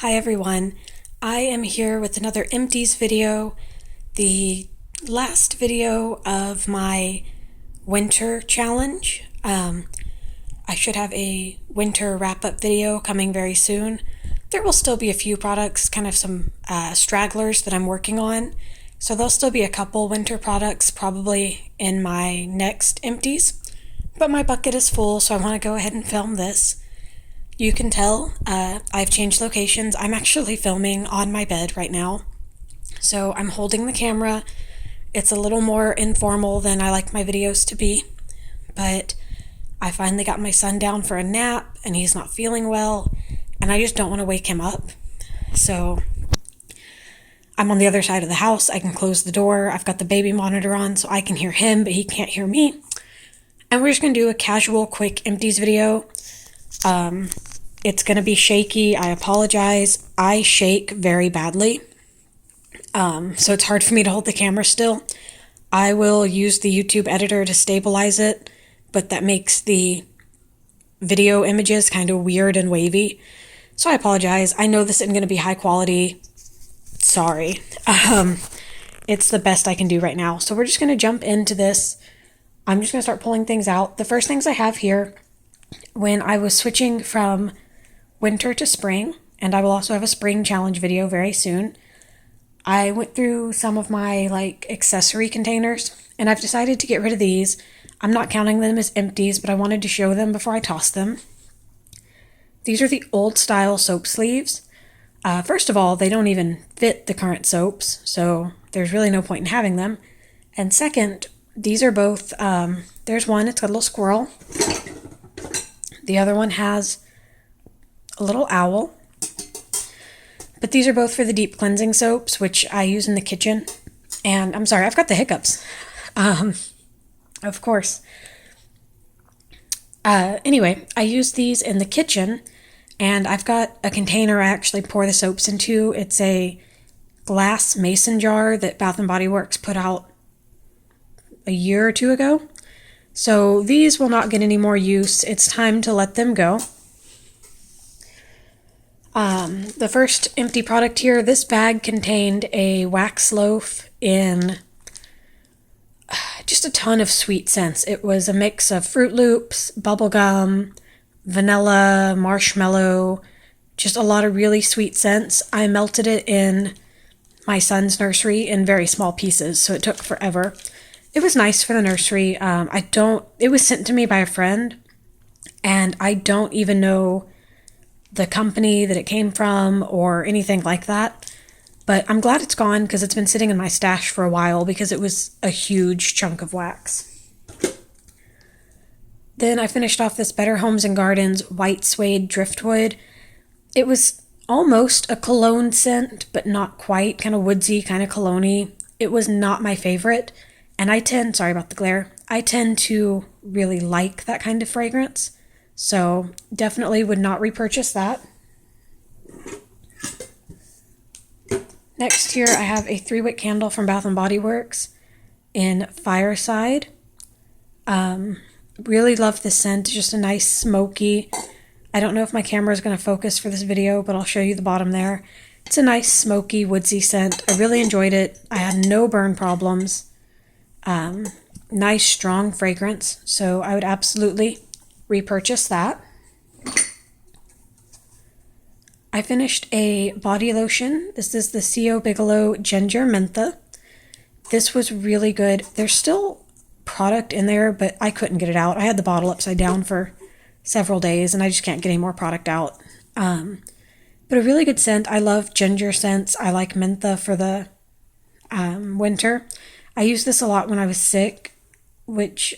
Hi everyone, I am here with another Empties video, the last video of my winter challenge. I should have a winter wrap-up video coming very soon. There will still be a few products, kind of some stragglers that I'm working on, so there'll still be a couple winter products probably in my next Empties, but my bucket is full, so I want to go ahead and film this. You can tell I've changed locations. I'm actually filming on my bed right now. So I'm holding the camera. It's a little more informal than I like my videos to be. But I finally got my son down for a nap and he's not feeling well. And I just don't want to wake him up. So I'm on the other side of the house. I can close the door. I've got the baby monitor on so I can hear him, but he can't hear me. And we're just going to do a casual, quick Empties video. It's going to be shaky. I apologize. I shake very badly. So it's hard for me to hold the camera still. I will use the YouTube editor to stabilize it, but that makes the video images kind of weird and wavy. So I apologize. I know this isn't going to be high quality. Sorry. It's the best I can do right now. So we're just going to jump into this. I'm just going to start pulling things out. The first things I have here, when I was switching from winter to spring, and I will also have a spring challenge video very soon, I went through some of my accessory containers, and I've decided to get rid of these. I'm not counting them as empties, but I wanted to show them before I toss them. These are the old style soap sleeves. First of all, they don't even fit the current soaps, so there's really no point in having them. And second, these are both, there's one, it's got a little squirrel. The other one has a little owl. But these are both for the deep cleansing soaps, which I use in the kitchen. And I'm sorry, I've got the hiccups. Of course. Anyway, I use these in the kitchen, and I've got a container I actually pour the soaps into. It's a glass mason jar that Bath & Body Works put out a year or two ago. So these will not get any more use. It's time to let them go. The first empty product here, this bag contained a wax loaf in just a ton of sweet scents. It was a mix of Fruit Loops, bubblegum, vanilla, marshmallow, just a lot of really sweet scents. I melted it in my son's nursery in very small pieces, so it took forever. It was nice for the nursery. It was sent to me by a friend, and I don't even know the company that it came from or anything like that. But I'm glad it's gone because it's been sitting in my stash for a while because it was a huge chunk of wax. Then I finished off this Better Homes and Gardens white suede driftwood. It was almost a cologne scent, but not quite, kind of woodsy, kind of cologne-y. It was not my favorite. And sorry about the glare, I tend to really like that kind of fragrance. So definitely would not repurchase that. Next here I have a 3-wick candle from Bath & Body Works in Fireside. Really love this scent. It's just a nice smoky. I don't know if my camera is going to focus for this video, but I'll show you the bottom there. It's a nice smoky woodsy scent. I really enjoyed it. I had no burn problems. Nice strong fragrance, so I would absolutely repurchase that. I finished a body lotion. This is the C.O. Bigelow Ginger Mentha. This was really good. There's still product in there, but I couldn't get it out. I had the bottle upside down for several days, and I just can't get any more product out. But a really good scent. I love ginger scents. I like mentha for the winter. I used this a lot when I was sick, which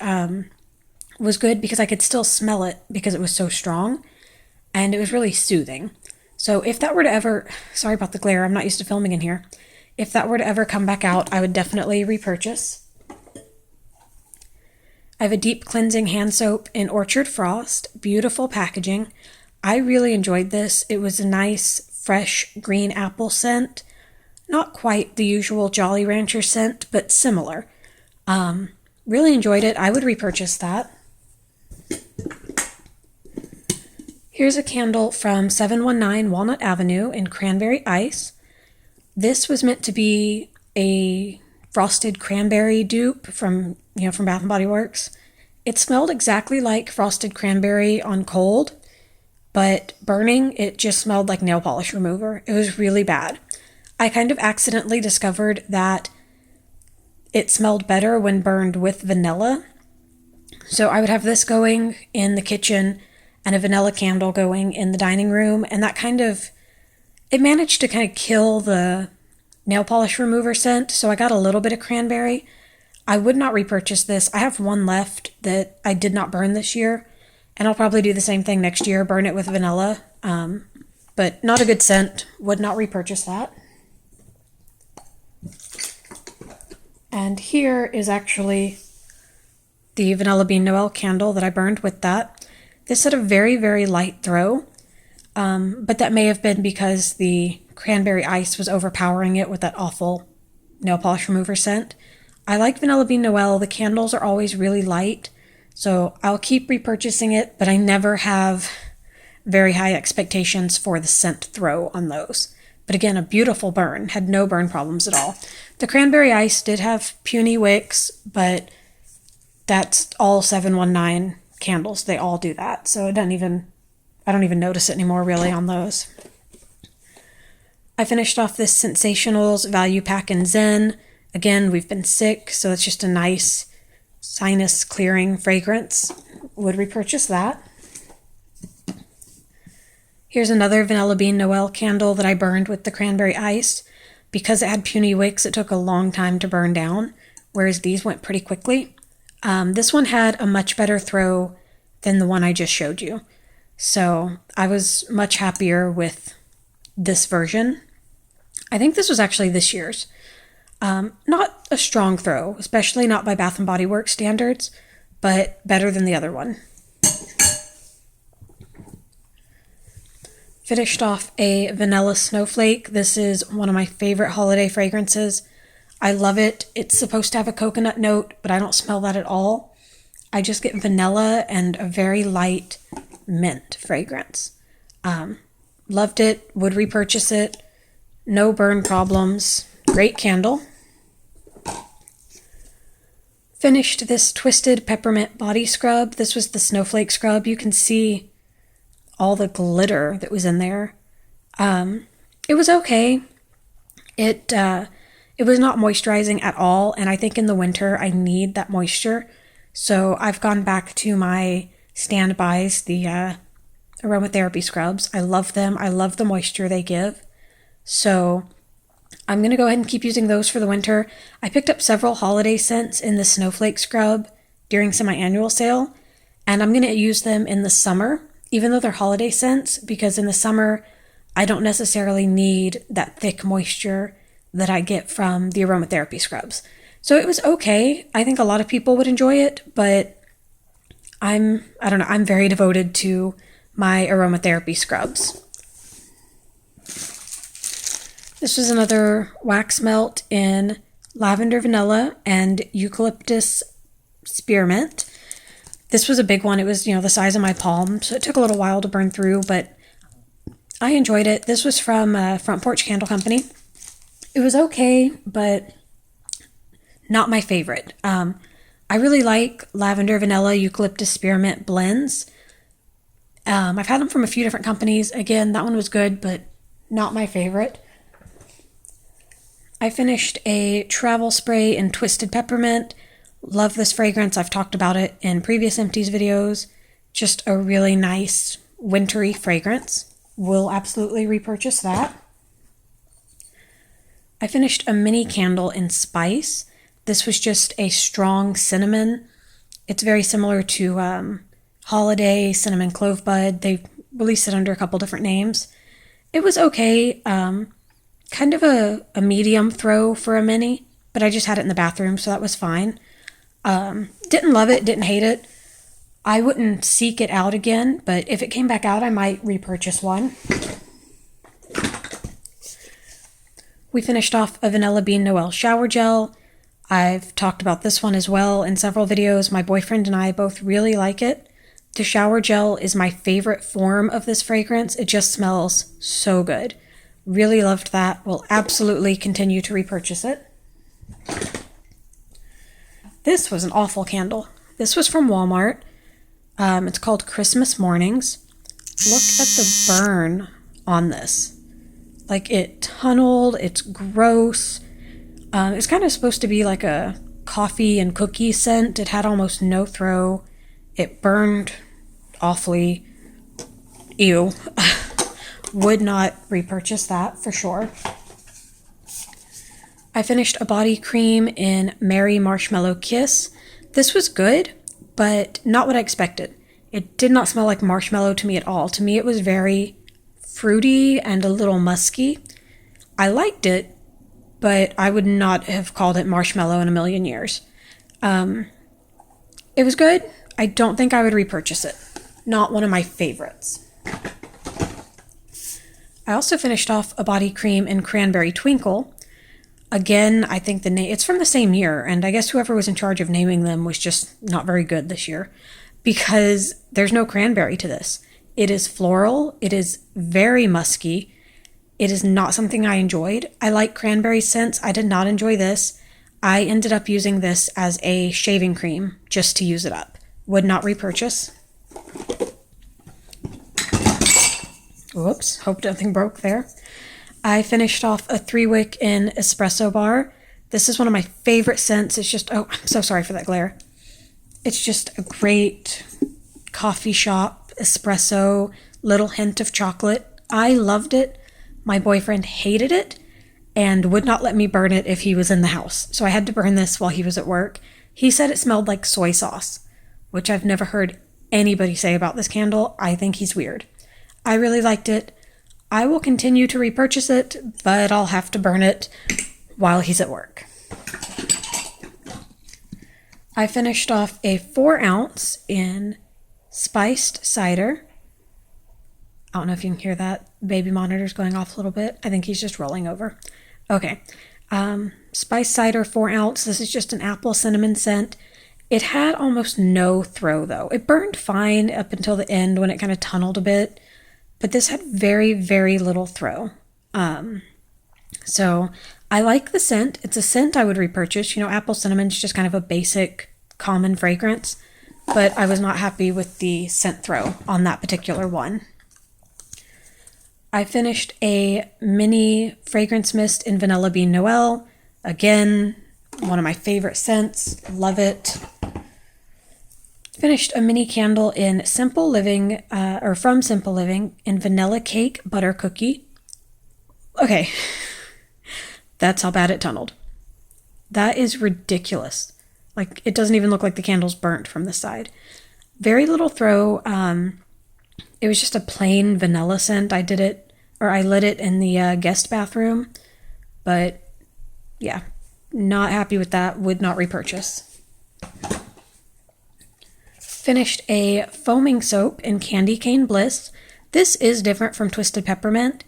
was good because I could still smell it because it was so strong, and it was really soothing. So if that were to ever, sorry about the glare, I'm not used to filming in here. If that were to ever come back out, I would definitely repurchase. I have a deep cleansing hand soap in Orchard Frost, beautiful packaging. I really enjoyed this. It was a nice, fresh green apple scent. Not quite the usual Jolly Rancher scent, but similar. Really enjoyed it. I would repurchase that. Here's a candle from 719 Walnut Avenue in Cranberry Ice. This was meant to be a frosted cranberry dupe from Bath & Body Works. It smelled exactly like frosted cranberry on cold, but burning, it just smelled like nail polish remover. It was really bad. I kind of accidentally discovered that it smelled better when burned with vanilla. So I would have this going in the kitchen and a vanilla candle going in the dining room, and it managed to kind of kill the nail polish remover scent, so I got a little bit of cranberry. I would not repurchase this. I have one left that I did not burn this year, and I'll probably do the same thing next year, burn it with vanilla, but not a good scent. Would not repurchase that. And here is actually the Vanilla Bean Noel candle that I burned with that. This had a very, very light throw, but that may have been because the cranberry ice was overpowering it with that awful nail polish remover scent. I like Vanilla Bean Noel. The candles are always really light, so I'll keep repurchasing it, but I never have very high expectations for the scent throw on those. But again, a beautiful burn. Had no burn problems at all. The cranberry ice did have puny wicks, but that's all 719 candles. They all do that. So I don't even notice it anymore really on those. I finished off this Sensationals Value Pack in Zen. Again, we've been sick, so it's just a nice sinus clearing fragrance. Would repurchase that. Here's another Vanilla Bean Noel candle that I burned with the cranberry ice. Because it had puny wicks, it took a long time to burn down, whereas these went pretty quickly. This one had a much better throw than the one I just showed you. So I was much happier with this version. I think this was actually this year's. Not a strong throw, especially not by Bath & Body Works standards, but better than the other one. Finished off a Vanilla Snowflake. This is one of my favorite holiday fragrances. I love it. It's supposed to have a coconut note, but I don't smell that at all. I just get vanilla and a very light mint fragrance. Loved it. Would repurchase it. No burn problems. Great candle. Finished this Twisted Peppermint Body Scrub. This was the Snowflake Scrub. You can see all the glitter that was in there. It was okay. It was not moisturizing at all, and I think in the winter I need that moisture. So I've gone back to my standbys, the aromatherapy scrubs. I love them. I love the moisture they give. So I'm going to go ahead and keep using those for the winter. I picked up several holiday scents in the Snowflake Scrub during semi-annual sale, and I'm going to use them in the summer, even though they're holiday scents, because in the summer I don't necessarily need that thick moisture that I get from the aromatherapy scrubs. So it was okay. I think a lot of people would enjoy it, but I'm very devoted to my aromatherapy scrubs. This was another wax melt in lavender vanilla and eucalyptus spearmint. This was a big one. It was, the size of my palm, so it took a little while to burn through, but I enjoyed it. This was from Front Porch Candle Company. It was okay, but not my favorite. I really like lavender, vanilla, eucalyptus, spearmint blends. I've had them from a few different companies. Again, that one was good, but not my favorite. I finished a travel spray in Twisted Peppermint. Love this fragrance. I've talked about it in previous Empties videos. Just a really nice wintry fragrance. Will absolutely repurchase that. I finished a mini candle in Spice. This was just a strong cinnamon. It's very similar to Holiday Cinnamon Clove Bud. They released it under a couple different names. It was okay. Kind of a medium throw for a mini, but I just had it in the bathroom, so that was fine. Didn't love it, didn't hate it. I wouldn't seek it out again, but if it came back out, I might repurchase one. We finished off a Vanilla Bean Noel shower gel. I've talked about this one as well in several videos. My boyfriend and I both really like it. The shower gel is my favorite form of this fragrance. It just smells so good. Really loved that. Will absolutely continue to repurchase it. This was an awful candle. This was from Walmart. It's called Christmas Mornings. Look at the burn on this. Like, it tunneled, it's gross. It's kind of supposed to be like a coffee and cookie scent. It had almost no throw. It burned awfully. Ew. Would not repurchase that for sure. I finished a body cream in Merry Marshmallow Kiss. This was good, but not what I expected. It did not smell like marshmallow to me at all. To me, it was very fruity and a little musky. I liked it, but I would not have called it marshmallow in a million years. It was good. I don't think I would repurchase it. Not one of my favorites. I also finished off a body cream in Cranberry Twinkle. Again, I think the name, it's from the same year, and I guess whoever was in charge of naming them was just not very good this year, because there's no cranberry to this. It is floral, it is very musky, it is not something I enjoyed. I like cranberry scents, I did not enjoy this. I ended up using this as a shaving cream just to use it up. Would not repurchase. Whoops, hope nothing broke there. I finished off a 3-wick in Espresso Bar. This is one of my favorite scents. It's just, oh, I'm so sorry for that glare. It's just a great coffee shop espresso, little hint of chocolate. I loved it. My boyfriend hated it and would not let me burn it if he was in the house. So I had to burn this while he was at work. He said it smelled like soy sauce, which I've never heard anybody say about this candle. I think he's weird. I really liked it. I will continue to repurchase it, but I'll have to burn it while he's at work. I finished off a 4-ounce in spiced cider. I don't know if you can hear that. Baby monitor's going off a little bit. I think he's just rolling over. Okay. Spiced cider, 4-ounce. This is just an apple cinnamon scent. It had almost no throw, though. It burned fine up until the end when it kind of tunneled a bit. But this had very, very little throw. So I like the scent. It's a scent I would repurchase. You know, apple cinnamon's just kind of a basic, common fragrance. But I was not happy with the scent throw on that particular one. I finished a mini fragrance mist in Vanilla Bean Noel. Again, one of my favorite scents. Love it. Finished a mini candle in Simple Living, from Simple Living, in Vanilla Cake Butter Cookie. Okay, that's how bad it tunneled. That is ridiculous. Like, it doesn't even look like the candle's burnt from the side. Very little throw. It was just a plain vanilla scent. I lit it in the guest bathroom. But, yeah, not happy with that. Would not repurchase. Finished a foaming soap in Candy Cane Bliss. This is different from Twisted Peppermint.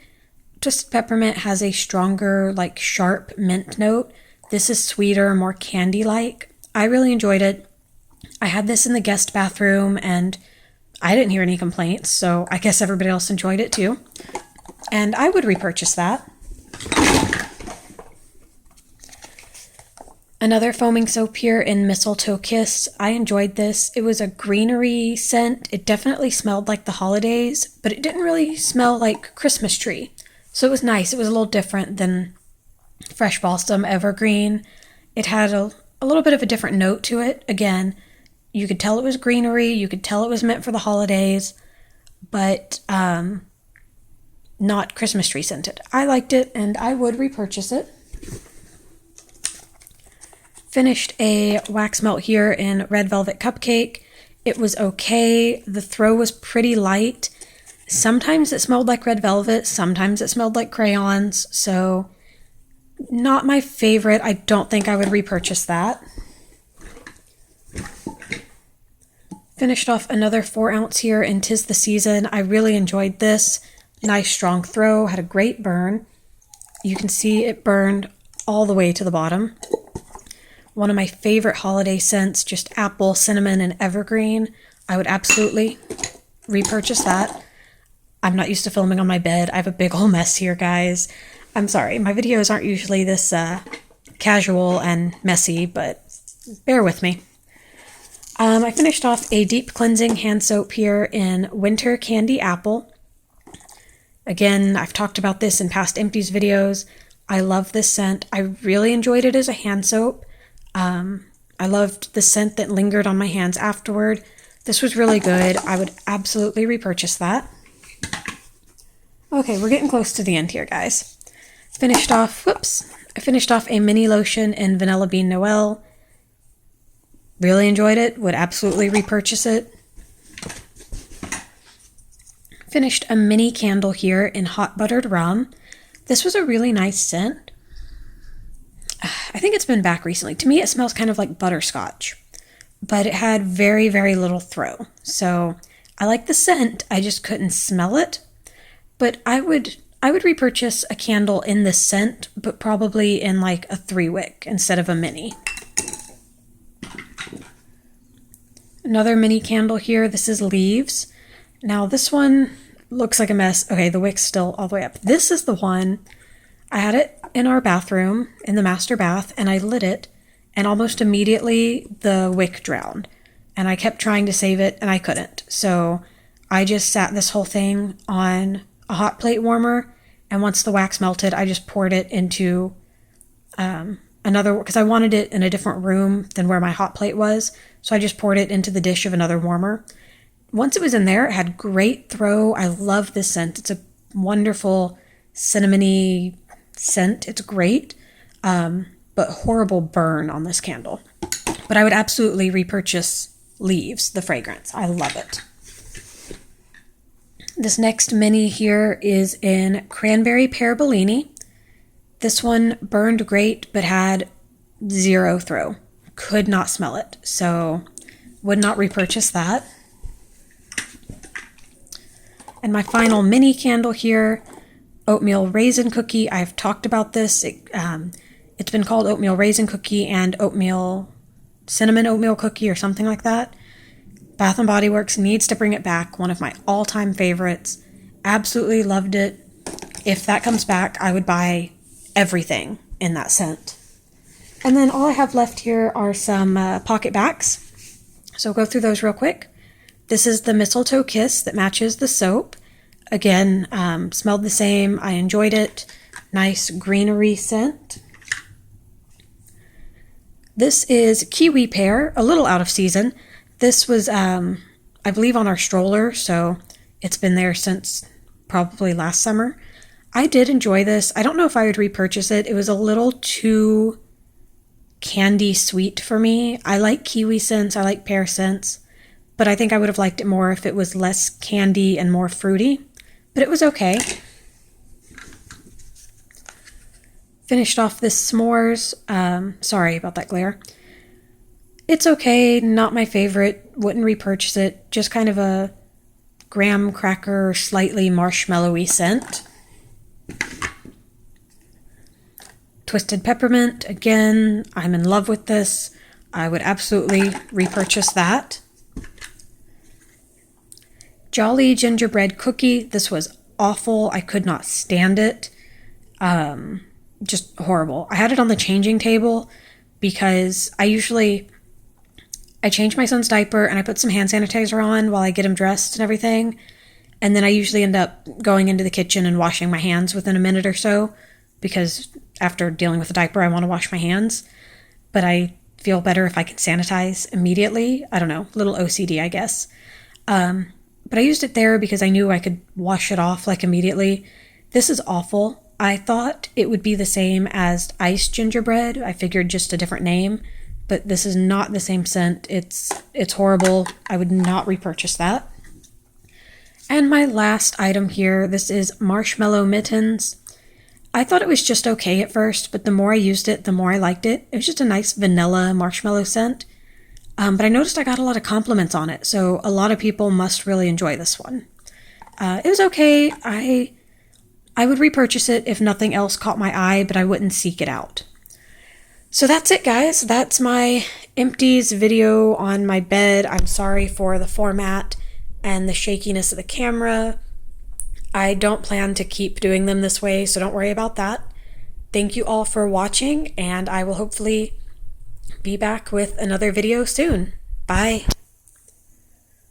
Twisted Peppermint has a stronger, like, sharp mint note. This is sweeter, more candy-like. I really enjoyed it. I had this in the guest bathroom, and I didn't hear any complaints, so I guess everybody else enjoyed it too. And I would repurchase that. Another foaming soap here in Mistletoe Kiss. I enjoyed this. It was a greenery scent. It definitely smelled like the holidays, but it didn't really smell like Christmas tree. So it was nice. It was a little different than Fresh Balsam Evergreen. It had a little bit of a different note to it. Again, you could tell it was greenery. You could tell it was meant for the holidays, but not Christmas tree scented. I liked it, and I would repurchase it. Finished a wax melt here in Red Velvet Cupcake. It was okay. The throw was pretty light. Sometimes it smelled like red velvet. Sometimes it smelled like crayons. So not my favorite. I don't think I would repurchase that. Finished off another 4-ounce here in 'Tis the Season. I really enjoyed this. Nice strong throw. Had a great burn. You can see it burned all the way to the bottom. One of my favorite holiday scents, just apple, cinnamon, and evergreen. I would absolutely repurchase that. I'm not used to filming on my bed. I have a big old mess here, guys. I'm sorry. My videos aren't usually this casual and messy, but bear with me. I finished off a deep cleansing hand soap here in Winter Candy Apple. Again, I've talked about this in past Empties videos. I love this scent. I really enjoyed it as a hand soap. I loved the scent that lingered on my hands afterward. This was really good. I would absolutely repurchase that. Okay, we're getting close to the end here, guys. I finished off a mini lotion in Vanilla Bean Noel. Really enjoyed it. Would absolutely repurchase it. Finished a mini candle here in Hot Buttered Rum. This was a really nice scent. I think it's been back recently. To me, it smells kind of like butterscotch, but it had very, very little throw. So I like the scent. I just couldn't smell it. But I would repurchase a candle in this scent, but probably in like a 3-wick instead of a mini. Another mini candle here. This is Leaves. Now this one looks like a mess. Okay, the wick's still all the way up. This is the one. I had it in our bathroom, in the master bath, and I lit it, and almost immediately the wick drowned. And I kept trying to save it, and I couldn't. So I just sat this whole thing on a hot plate warmer, and once the wax melted, I just poured it into another, because I wanted it in a different room than where my hot plate was, so I just poured it into the dish of another warmer. Once it was in there, it had great throw. I love this scent. It's a wonderful cinnamony scent. It's great, but horrible burn on this candle. But I would absolutely repurchase Leaves, the fragrance. I love it. This next mini here is in Cranberry Pear Bellini. This one burned great, but had zero throw. Could not smell it, so would not repurchase that. And my final mini candle here, Oatmeal Raisin Cookie. I've talked about this. It's been called Oatmeal Raisin Cookie and Cinnamon Oatmeal Cookie or something like that. Bath & Body Works needs to bring it back. One of my all-time favorites. Absolutely loved it. If that comes back, I would buy everything in that scent. And then all I have left here are some PocketBacs. So we'll go through those real quick. This is the Mistletoe Kiss that matches the soap. Again, smelled the same. I enjoyed it. Nice greenery scent. This is Kiwi Pear, a little out of season. This was, I believe, on our stroller, so it's been there since probably last summer. I did enjoy this. I don't know if I would repurchase it. It was a little too candy sweet for me. I like kiwi scents. I like pear scents. But I think I would have liked it more if it was less candy and more fruity. But it was okay. Finished off this s'mores. Sorry about that glare. It's okay. Not my favorite. Wouldn't repurchase it. Just kind of a graham cracker, slightly marshmallowy scent. Twisted Peppermint. Again, I'm in love with this. I would absolutely repurchase that. Jolly Gingerbread Cookie. This was awful. I could not stand it. Just horrible. I had it on the changing table because I change my son's diaper and I put some hand sanitizer on while I get him dressed and everything. And then I usually end up going into the kitchen and washing my hands within a minute or so because after dealing with the diaper, I want to wash my hands. But I feel better if I can sanitize immediately. I don't know, little OCD, I guess. But I used it there because I knew I could wash it off like immediately. This is awful. I thought it would be the same as iced gingerbread. I figured just a different name, but this is not the same scent. It's horrible. I would not repurchase that. And my last item here, this is Marshmallow Mittens. I thought it was just okay at first, but the more I used it, the more I liked it. It was just a nice vanilla marshmallow scent. But I noticed I got a lot of compliments on it, so a lot of people must really enjoy this one. It was okay. I would repurchase it if nothing else caught my eye, but I wouldn't seek it out. So that's it, guys. That's my Empties video on my bed. I'm sorry for the format and the shakiness of the camera. I don't plan to keep doing them this way, so don't worry about that. Thank you all for watching, and I will hopefully be back with another video soon. Bye.